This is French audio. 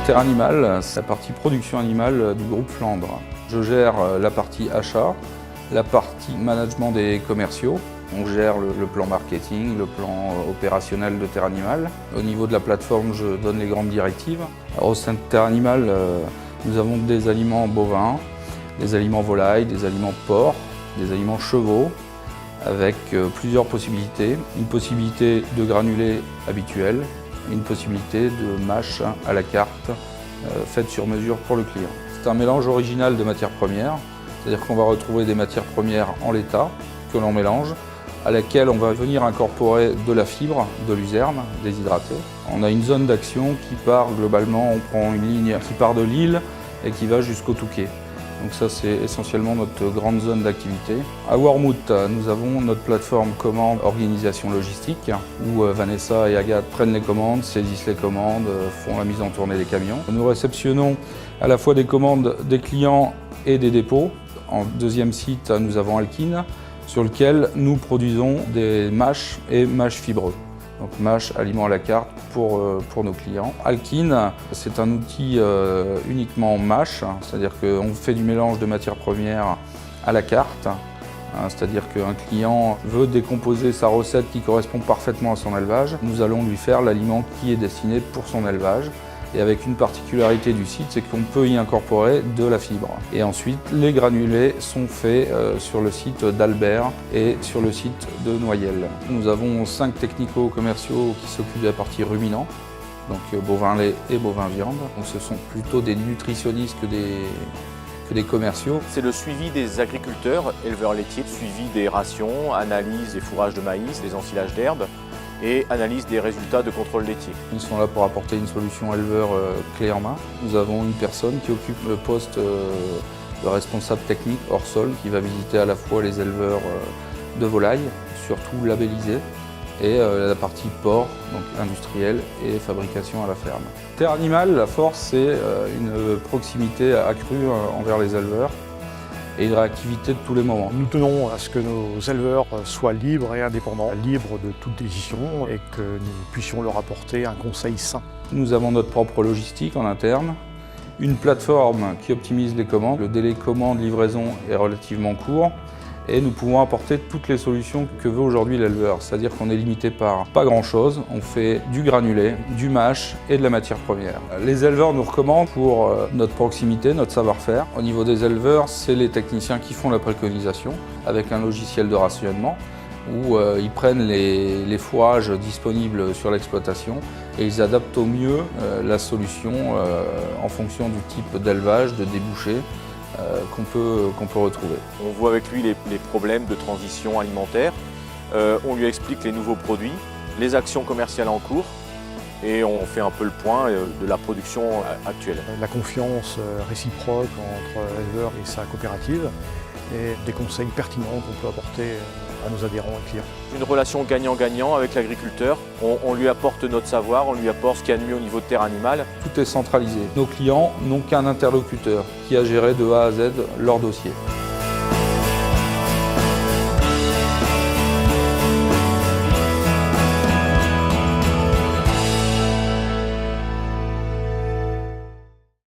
Terre Animal, c'est la partie production animale du groupe Flandre. Je gère la partie achat, la partie management des commerciaux. On gère le plan marketing, le plan opérationnel de Terre Animal. Au niveau de la plateforme, je donne les grandes directives. Alors, au sein de Terre Animal, nous avons des aliments bovins, des aliments volailles, des aliments porcs, des aliments chevaux, avec plusieurs possibilités. Une possibilité de granulés habituels, une possibilité de mâche à la carte, faite sur mesure pour le client. C'est un mélange original de matières premières, c'est-à-dire qu'on va retrouver des matières premières en l'état que l'on mélange, à laquelle on va venir incorporer de la fibre, de luzerne déshydratée. On a une zone d'action qui part globalement, on prend une ligne qui part de Lille et qui va jusqu'au Touquet. Donc ça, c'est essentiellement notre grande zone d'activité. À Wormhout, nous avons notre plateforme commande organisation logistique où Vanessa et Agathe prennent les commandes, saisissent les commandes, font la mise en tournée des camions. Nous réceptionnons à la fois des commandes des clients et des dépôts. En deuxième site, nous avons Alkin, sur lequel nous produisons des mâches et mâches fibreux. Donc mâches, aliments à la carte pour nos clients. Alkin, c'est un outil uniquement mâche, c'est-à-dire qu'on fait du mélange de matières premières à la carte. C'est-à-dire qu'un client veut décomposer sa recette qui correspond parfaitement à son élevage. Nous allons lui faire l'aliment qui est destiné pour son élevage. Et avec une particularité du site, c'est qu'on peut y incorporer de la fibre. Et ensuite, les granulés sont faits sur le site d'Albert et sur le site de Noyelles. Nous avons 5 technico-commerciaux qui s'occupent de la partie ruminant, donc bovin lait et bovin viande. Donc ce sont plutôt des nutritionnistes que des commerciaux. C'est le suivi des agriculteurs, éleveurs laitiers, suivi des rations, analyse des fourrages de maïs, des ensilages d'herbe, et analyse des résultats de contrôle laitier. Ils sont là pour apporter une solution éleveur clé en main. Nous avons une personne qui occupe le poste de responsable technique hors sol, qui va visiter à la fois les éleveurs de volailles, surtout labellisés, et la partie porc, donc industrielle, et fabrication à la ferme. Terre Animal, la force, c'est une proximité accrue envers les éleveurs et une réactivité de tous les moments. Nous tenons à ce que nos éleveurs soient libres et indépendants, libres de toute décision et que nous puissions leur apporter un conseil sain. Nous avons notre propre logistique en interne, une plateforme qui optimise les commandes. Le délai commande-livraison est relativement court et nous pouvons apporter toutes les solutions que veut aujourd'hui l'éleveur. C'est-à-dire qu'on est limité par pas grand-chose. On fait du granulé, du mâche et de la matière première. Les éleveurs nous recommandent pour notre proximité, notre savoir-faire. Au niveau des éleveurs, c'est les techniciens qui font la préconisation avec un logiciel de rationnement où ils prennent les fourrages disponibles sur l'exploitation et ils adaptent au mieux la solution en fonction du type d'élevage, de débouché qu'on peut retrouver. On voit avec lui les problèmes de transition alimentaire, on lui explique les nouveaux produits, les actions commerciales en cours et on fait un peu le point de la production actuelle. La confiance réciproque entre l'éleveur et sa coopérative et des conseils pertinents qu'on peut apporter à nos adhérents et clients. Une relation gagnant-gagnant avec l'agriculteur. On lui apporte notre savoir, on lui apporte ce qu'il y a de mieux au niveau de Terre Animal. Tout est centralisé. Nos clients n'ont qu'un interlocuteur qui a géré de A à Z leur dossier.